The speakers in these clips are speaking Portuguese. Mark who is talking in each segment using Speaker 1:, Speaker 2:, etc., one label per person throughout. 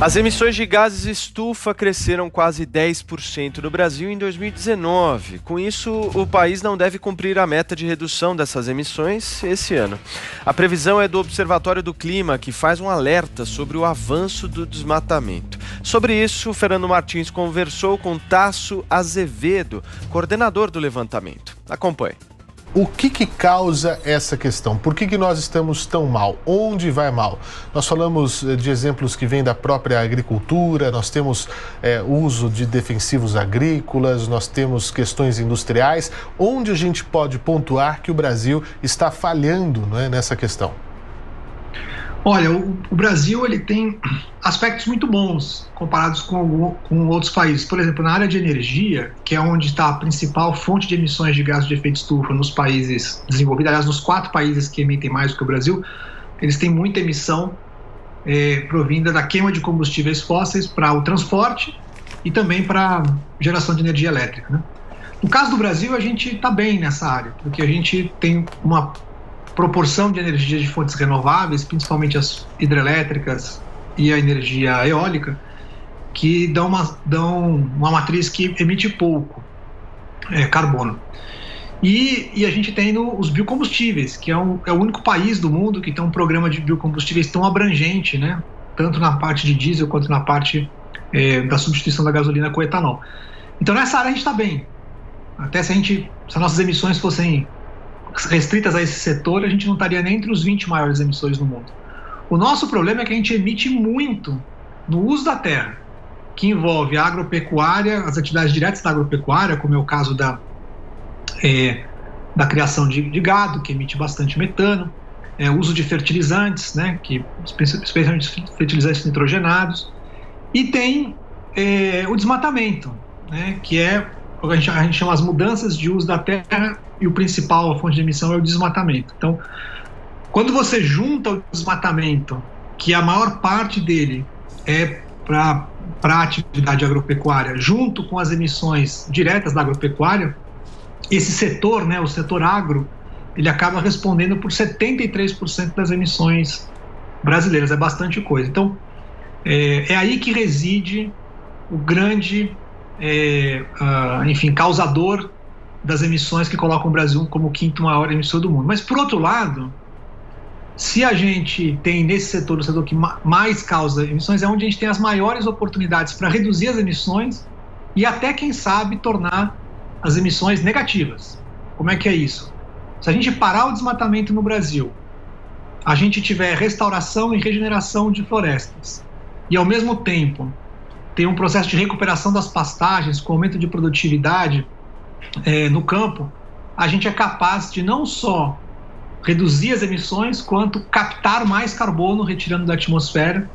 Speaker 1: As emissões de gases estufa cresceram quase 10% no Brasil em 2019. Com isso, o país não deve cumprir a meta de redução dessas emissões esse ano. A previsão é do Observatório do Clima, que faz um alerta sobre o avanço do desmatamento. Sobre isso, Fernando Martins conversou com Tasso Azevedo, coordenador do levantamento. Acompanhe.
Speaker 2: O que causa essa questão? Por que nós estamos tão mal? Onde vai mal? Nós falamos de exemplos que vêm da própria agricultura, nós temos uso de defensivos agrícolas, nós temos questões industriais. Onde a gente pode pontuar que o Brasil está falhando, não é, nessa questão?
Speaker 3: Olha, o Brasil ele tem aspectos muito bons comparados com outros países. Por exemplo, na área de energia, que é onde está a principal fonte de emissões de gases de efeito estufa nos países desenvolvidos, aliás, nos 4 países que emitem mais do que o Brasil, eles têm muita emissão provinda da queima de combustíveis fósseis para o transporte e também para geração de energia elétrica, né? No caso do Brasil, a gente está bem nessa área, porque a gente tem uma proporção de energia de fontes renováveis, principalmente as hidrelétricas e a energia eólica, que dão uma matriz que emite pouco carbono. E a gente tem os biocombustíveis, que é o único país do mundo que tem um programa de biocombustíveis tão abrangente, né? Tanto na parte de diesel quanto na parte da substituição da gasolina com etanol. Então nessa área a gente está bem. Até se as nossas emissões fossem restritas a esse setor, a gente não estaria nem entre os 20 maiores emissores do mundo. O nosso problema é que a gente emite muito no uso da terra, que envolve a agropecuária, as atividades diretas da agropecuária, como é o caso da criação de gado, que emite bastante metano, o uso de fertilizantes, né, especialmente fertilizantes nitrogenados, e tem o desmatamento, né, que é o que a gente chama as mudanças de uso da terra, e a fonte de emissão é o desmatamento. Então, quando você junta o desmatamento, que a maior parte dele é para a atividade agropecuária, junto com as emissões diretas da agropecuária, esse setor, né, o setor agro, ele acaba respondendo por 73% das emissões brasileiras, é bastante coisa. Então, é aí que reside o grande causador das emissões que colocam o Brasil como o 5º maior emissor do mundo. Mas, por outro lado, se a gente tem nesse setor, o setor que mais causa emissões, é onde a gente tem as maiores oportunidades para reduzir as emissões e até, quem sabe, tornar as emissões negativas. Como é que é isso? Se a gente parar o desmatamento no Brasil, a gente tiver restauração e regeneração de florestas e, ao mesmo tempo, tem um processo de recuperação das pastagens com aumento de produtividade no campo, a gente é capaz de não só reduzir as emissões, quanto captar mais carbono retirando da atmosfera,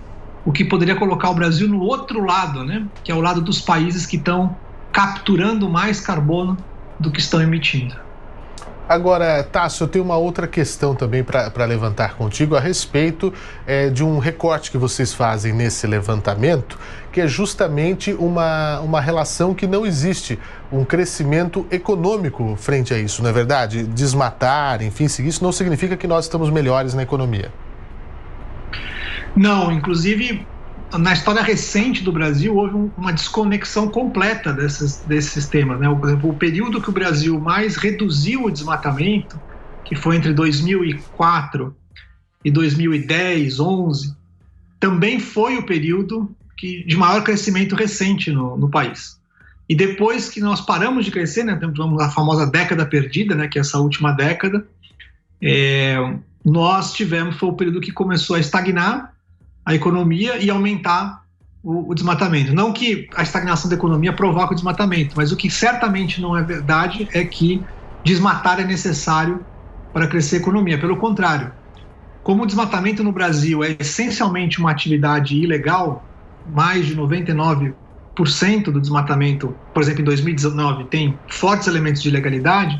Speaker 3: o que poderia colocar o Brasil no outro lado, né? Que é o lado dos países que estão capturando mais carbono do que estão emitindo.
Speaker 2: Agora, Tasso, eu tenho uma outra questão também para levantar contigo a respeito de um recorte que vocês fazem nesse levantamento, que é justamente uma relação que não existe, um crescimento econômico frente a isso, não é verdade? Desmatar, enfim, isso não significa que nós estamos melhores na economia.
Speaker 3: Não, inclusive, na história recente do Brasil, houve uma desconexão completa desses temas, né? Por exemplo, o período que o Brasil mais reduziu o desmatamento, que foi entre 2004 e 2010, 11, também foi o período de maior crescimento recente no país. E depois que nós paramos de crescer, né, temos a famosa década perdida, né, que é essa última década, foi o período que começou a estagnar a economia e aumentar o desmatamento. Não que a estagnação da economia provoque o desmatamento, mas o que certamente não é verdade é que desmatar é necessário para crescer a economia. Pelo contrário, como o desmatamento no Brasil é essencialmente uma atividade ilegal, mais de 99% do desmatamento, por exemplo, em 2019, tem fortes elementos de ilegalidade,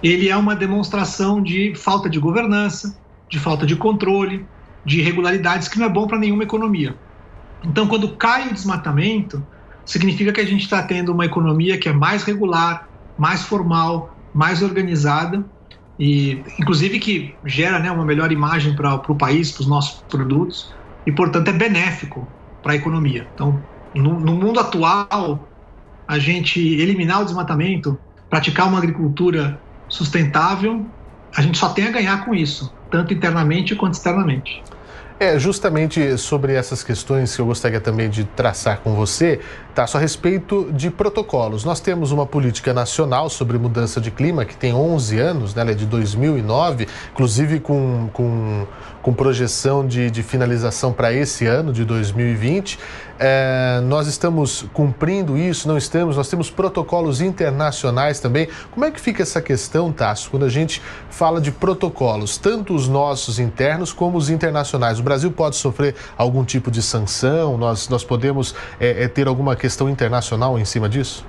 Speaker 3: ele é uma demonstração de falta de governança, de falta de controle, de irregularidades, que não é bom para nenhuma economia. Então, quando cai o desmatamento, significa que a gente está tendo uma economia que é mais regular, mais formal, mais organizada, e inclusive que gera, né, uma melhor imagem para o país, para os nossos produtos, e, portanto, é benéfico para a economia. Então, no mundo atual, a gente eliminar o desmatamento, praticar uma agricultura sustentável, a gente só tem a ganhar com isso, tanto internamente quanto externamente.
Speaker 2: Justamente sobre essas questões que eu gostaria também de traçar com você, Tasso, a respeito de protocolos. Nós temos uma política nacional sobre mudança de clima que tem 11 anos, né, ela é de 2009, inclusive com projeção de finalização para esse ano, de 2020. Nós estamos cumprindo isso, não estamos? Nós temos protocolos internacionais também. Como é que fica essa questão, Tasso, quando a gente fala de protocolos, tanto os nossos internos como os internacionais? O Brasil pode sofrer algum tipo de sanção? Nós podemos ter alguma questão internacional em cima disso?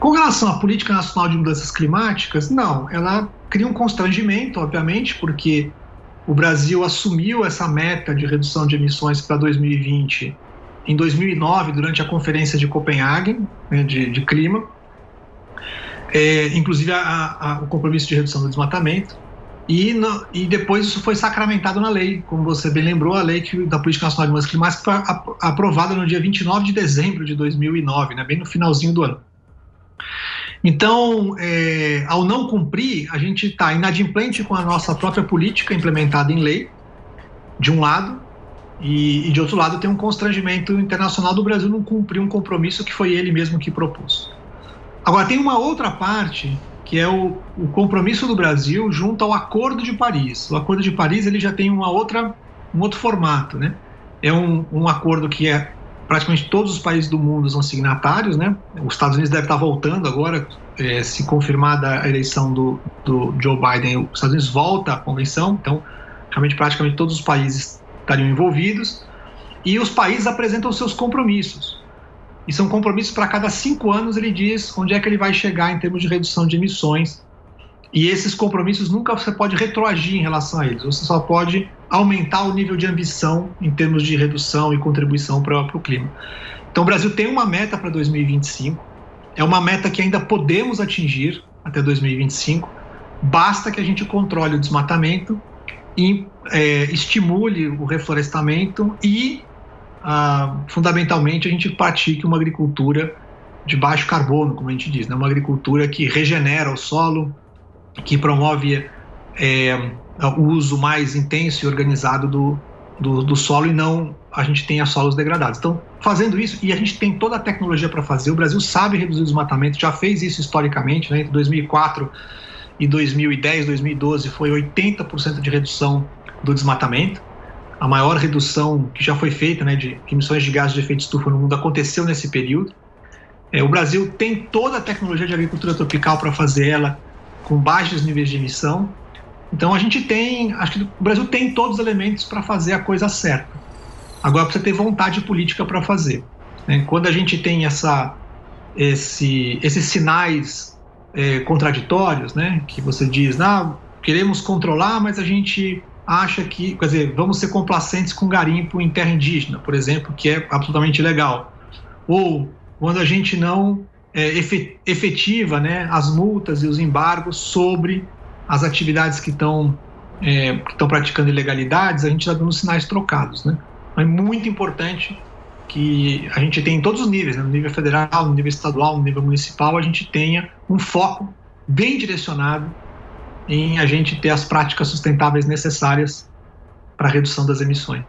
Speaker 3: Com relação à Política Nacional de Mudanças Climáticas, não. Ela cria um constrangimento, obviamente, porque o Brasil assumiu essa meta de redução de emissões para 2020 em 2009, durante a Conferência de Copenhague, né, de clima, inclusive o compromisso de redução do desmatamento, e depois isso foi sacramentado na lei, como você bem lembrou, a lei da Política Nacional de Mudanças Climáticas foi aprovada no dia 29 de dezembro de 2009, né, bem no finalzinho do ano. Então, ao não cumprir, a gente está inadimplente com a nossa própria política implementada em lei, de um lado, e de outro lado tem um constrangimento internacional do Brasil não cumprir um compromisso que foi ele mesmo que propôs. Agora, tem uma outra parte, que é o compromisso do Brasil junto ao Acordo de Paris. O Acordo de Paris ele já tem um outro formato, né? É um acordo que praticamente todos os países do mundo são signatários, né? Os Estados Unidos deve estar voltando agora, se confirmada a eleição do Joe Biden, os Estados Unidos volta à convenção, então realmente praticamente todos os países estariam envolvidos, e os países apresentam seus compromissos. E são compromissos para cada 5 anos, ele diz onde é que ele vai chegar em termos de redução de emissões. E esses compromissos nunca você pode retroagir em relação a eles, você só pode aumentar o nível de ambição em termos de redução e contribuição para o clima. Então o Brasil tem uma meta para 2025, é uma meta que ainda podemos atingir até 2025, basta que a gente controle o desmatamento e estimule o reflorestamento e, fundamentalmente, a gente pratique uma agricultura de baixo carbono, como a gente diz, né? Uma agricultura que regenera o solo, que promove o uso mais intenso e organizado do solo e não a gente tenha solos degradados. Então, fazendo isso, e a gente tem toda a tecnologia para fazer, o Brasil sabe reduzir o desmatamento, já fez isso historicamente, né? Entre 2004 e 2010, 2012, foi 80% de redução do desmatamento. A maior redução que já foi feita, né, de emissões de gases de efeito estufa no mundo aconteceu nesse período. O Brasil tem toda a tecnologia de agricultura tropical para fazer ela com baixos níveis de emissão. Então acho que o Brasil tem todos os elementos para fazer a coisa certa. Agora precisa ter vontade política para fazer, né? Quando a gente tem esses sinais contraditórios, né, que você diz, queremos controlar, mas a gente acha que, quer dizer, vamos ser complacentes com garimpo em terra indígena, por exemplo, que é absolutamente ilegal. Ou quando a gente não efetiva, né, as multas e os embargos sobre as atividades que estão praticando ilegalidades, a gente está dando sinais trocados, né? É muito importante que a gente tenha em todos os níveis, né, no nível federal, no nível estadual, no nível municipal, a gente tenha um foco bem direcionado em a gente ter as práticas sustentáveis necessárias para a redução das emissões.